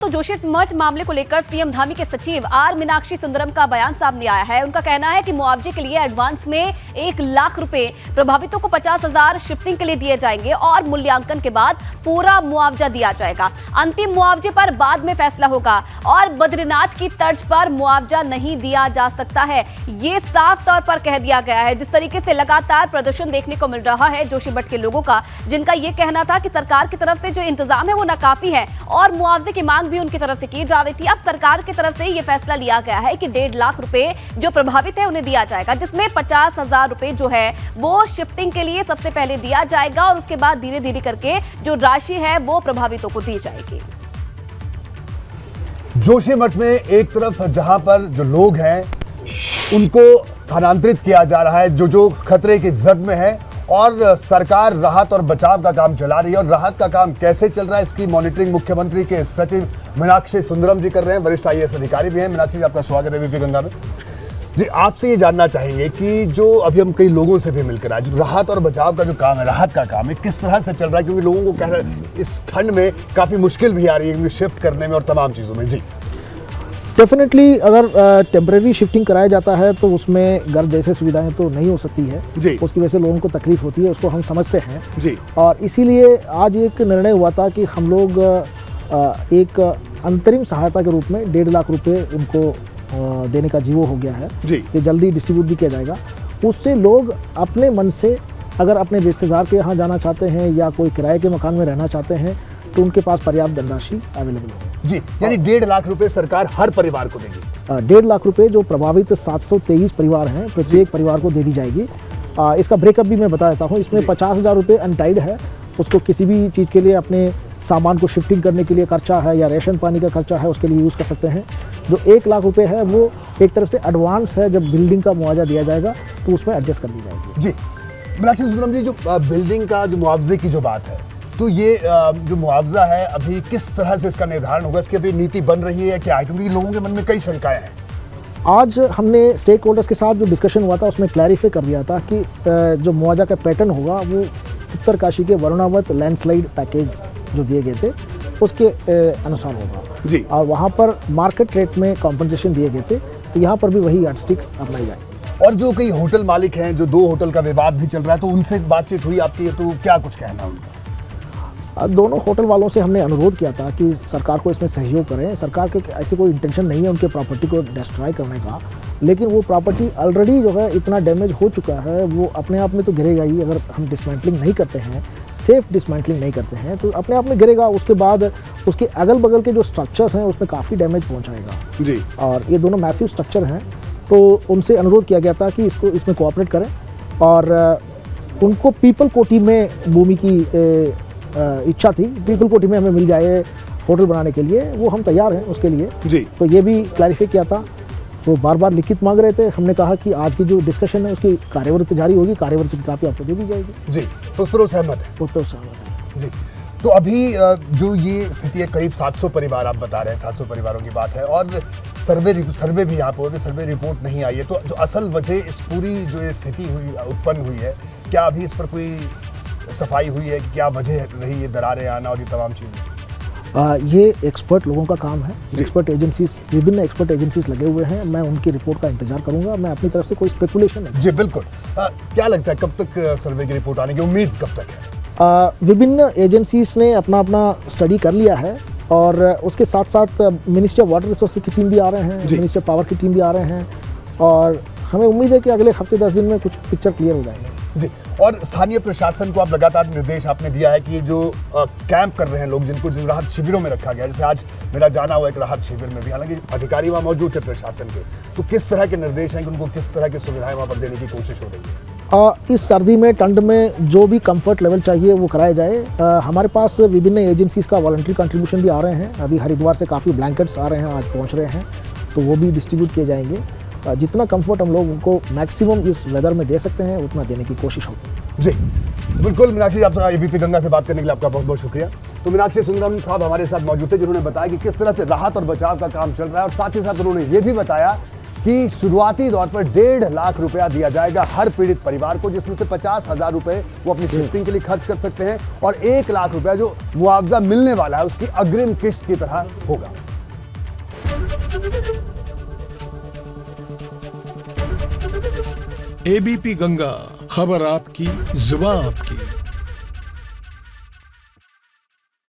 तो जोशीमठ मामले को लेकर सीएम धामी के सचिव आर मीनाक्षी सुंदरम का बयान सामने आया है। उनका कहना है कि मुआवजे के लिए एडवांस में 1 लाख रुपए, प्रभावितों को 50,000 शिफ्टिंग के लिए दिए जाएंगे और मूल्यांकन के बाद पूरा मुआवजा दिया जाएगा। अंतिम मुआवजे पर बाद में फैसला होगा और बद्रीनाथ की तर्ज पर मुआवजा नहीं दिया जा सकता है, ये साफ तौर पर कह दिया गया है। जिस तरीके से लगातार प्रदर्शन देखने को मिल रहा है जोशीमठ के लोगों का, जिनका ये कहना था कि सरकार की तरफ से जो इंतजाम है वो नाकाफी है और मुआवजे की मांग भी उनकी तरफ से की जा रही थी। अब सरकार की तरफ से ये फैसला लिया गया है कि 1.5 लाख रुपए जो प्रभावित है उन्हें दिया जाएगा, जिसमें 50,000 रुपए जो है वो शिफ्टिंग के लिए सबसे पहले दिया जाएगा और उसके बाद धीरे धीरे करके जो राशि है वो प्रभावितों को दी जाएगी। जोशीमठ में एक तरफ जहां पर जो लोग हैं उनको स्थानांतरित किया जा रहा है, जो खतरे की जद में है, और सरकार राहत और बचाव का काम चला रही है। और राहत का काम कैसे चल रहा है इसकी मॉनिटरिंग मुख्यमंत्री के सचिव मीनाक्षी सुंदरम जी कर रहे हैं। वरिष्ठ IAS अधिकारी भी हैं। मीनाक्षी जी, आपका स्वागत है एबीपी गंगा में। जी, आपसे ये जानना चाहेंगे कि जो अभी हम कई लोगों से भी मिलकर आए, जो राहत और बचाव का जो काम है, राहत का काम है, किस तरह से चल रहा है? क्योंकि लोगों को कह रहे हैं इस ठंड में काफी मुश्किल भी आ रही है शिफ्ट करने में और तमाम चीजों में। जी, डेफिनेटली अगर टेम्परेरी शिफ्टिंग कराया जाता है तो उसमें घर जैसे सुविधाएं तो नहीं हो सकती है जी। उसकी वजह से लोगों को तकलीफ होती है, उसको हम समझते हैं जी। और इसीलिए आज एक निर्णय हुआ था कि हम लोग एक अंतरिम सहायता के रूप में 1.5 लाख रुपए उनको देने का जीवो हो गया है जी। ये जल्दी डिस्ट्रीब्यूट भी किया जाएगा। उससे लोग अपने मन से अगर अपने रिश्तेदार के यहाँ जाना चाहते हैं या कोई किराए के मकान में रहना चाहते हैं तो उनके पास पर्याप्त धनराशि अवेलेबल है जी। यानी 1.5 लाख रुपए सरकार हर परिवार को देगी। 1.5 लाख रुपए जो प्रभावित 723 परिवार हैं, प्रत्येक परिवार को दे दी जाएगी। इसका ब्रेकअप भी मैं बता देता हूँ। इसमें 50,000 रुपए अनटाइड है, उसको किसी भी चीज़ के लिए, अपने सामान को शिफ्टिंग करने के लिए खर्चा है या रेशन पानी का खर्चा है, उसके लिए यूज़ कर सकते हैं। जो 1 लाख रुपए है वो एक तरफ से एडवांस है, जब बिल्डिंग का मुआवजा दिया जाएगा तो उसमें एडजस्ट कर दी जाएगी जी। मीनाक्षी सुंदरम जी, जो बिल्डिंग का जो मुआवजे की जो बात है, तो ये जो मुआवजा है अभी किस तरह से इसका निर्धारण होगा? इसकी अभी नीति बन रही है क्या है? क्योंकि लोगों के मन में कई शंकाएं हैं। आज हमने स्टेक होल्डर्स के साथ जो डिस्कशन हुआ था उसमें क्लैरिफाई कर दिया था कि जो मुआवजा का पैटर्न होगा वो उत्तरकाशी के वरुणावत लैंडस्लाइड पैकेज जो दिए गए थे उसके अनुसार होगा जी। और वहाँ पर मार्केट रेट में कॉम्पनसेशन दिए गए थे, तो यहाँ पर भी वही यार्डस्टिक अपनाई जाएगी। और जो कई होटल मालिक हैं, जो 2 होटल का विवाद भी चल रहा है, तो उनसे बातचीत हुई आपकी? तो क्या कुछ कहना उनका? दोनों होटल वालों से हमने अनुरोध किया था कि सरकार को इसमें सहयोग करें। सरकार के ऐसे कोई इंटेंशन नहीं है उनके प्रॉपर्टी को डिस्ट्रॉय करने का, लेकिन वो प्रॉपर्टी ऑलरेडी जो है इतना डैमेज हो चुका है, वो अपने आप में तो गिरेगा ही। अगर हम डिसमेंटलिंग नहीं करते हैं, सेफ डिसमेंटलिंग नहीं करते हैं, तो अपने आप में गिरेगा। उसके बाद उसके अगल बगल के जो स्ट्रक्चर्स हैं उसमें काफ़ी डैमेज पहुँचाएगा जी। और ये दोनों मैसिव स्ट्रक्चर हैं, तो उनसे अनुरोध किया गया था कि इसमें कोऑपरेट करें और उनको पीपल कोठी में भूमि की इच्छा थी, पीपल कोठी में हमें मिल जाए होटल बनाने के लिए, वो हम तैयार हैं उसके लिए जी। तो ये भी क्लैरिफाई किया था। तो बार बार लिखित मांग रहे थे, हमने कहा कि आज की जो डिस्कशन है उसकी कार्यवृत्ति जारी होगी, कार्यवृत्ति की कापी आपको दे दी जाएगी जी। तो उस पर सहमत है? उस पर सहमत है जी। तो अभी जो ये स्थिति है, करीब 700 परिवार आप बता रहे हैं, 700 परिवारों की बात है, और सर्वे भी यहाँ पर सर्वे रिपोर्ट नहीं आई है। तो जो असल वजह इस पूरी जो ये स्थिति उत्पन्न हुई है, क्या अभी इस पर कोई सफाई हुई है कि क्या वजह रही है दरारें आना और ये तमाम चीज़ें? ये एक्सपर्ट लोगों का काम है। एक्सपर्ट एजेंसीज, विभिन्न एक्सपर्ट एजेंसीज लगे हुए हैं। मैं उनकी रिपोर्ट का इंतजार करूंगा। मैं अपनी तरफ से कोई स्पेकुलेशन नहीं। जी बिल्कुल। क्या लगता है कब तक सर्वे की रिपोर्ट आने की उम्मीद कब तक है? विभिन्न एजेंसीज ने अपना अपना स्टडी कर लिया है और उसके साथ साथ मिनिस्ट्री ऑफ वाटर रिसोर्सेज की टीम भी आ रहे हैं, मिनिस्ट्री ऑफ पावर की टीम भी आ रहे हैं, और हमें उम्मीद है कि अगले हफ्ते 10 दिन में कुछ पिक्चर क्लियर हो जाएंगे जी। और स्थानीय प्रशासन को आप लगातार निर्देश आपने दिया है कि ये जो कैंप कर रहे हैं लोग, जिनको जिन राहत शिविरों में रखा गया, जैसे आज मेरा जाना हुआ एक राहत शिविर में भी, हालांकि अधिकारी वहाँ मौजूद थे प्रशासन के, तो किस तरह के निर्देश हैं कि उनको किस तरह की सुविधाएं वहाँ पर देने की कोशिश हो रही है? इस सर्दी में, ठंड में जो भी कंफर्ट लेवल चाहिए वो कराया जाए। हमारे पास विभिन्न एजेंसीज का वॉलंटरी कंट्रीब्यूशन भी आ रहे हैं। अभी हरिद्वार से काफ़ी ब्लैंकेट्स आ रहे हैं, आज पहुँच रहे हैं, तो वो भी डिस्ट्रीब्यूट किए जाएंगे। जितना कंफर्ट हम लोग उनको मैक्सिमम इस वेदर में दे सकते हैं उतना देने की कोशिश होगी जी। बिल्कुल मीनाक्षी, आप एबीपी गंगा से बात करने के लिए आपका बहुत बहुत शुक्रिया। तो मीनाक्षी सुंदरम साहब हमारे साथ मौजूद थे, जिन्होंने बताया कि किस तरह से राहत और बचाव का काम चल रहा है, और साथ ही साथ उन्होंने ये भी बताया कि शुरुआती तौर पर 1.5 लाख रुपया दिया जाएगा हर पीड़ित परिवार को, जिसमें से 50,000 रुपए वो अपनी शिफ्टिंग के लिए खर्च कर सकते हैं और 1 लाख रुपया जो मुआवजा मिलने वाला है उसकी अग्रिम किस्त की तरह होगा। एबीपी गंगा, खबर आपकी, जुबान आपकी।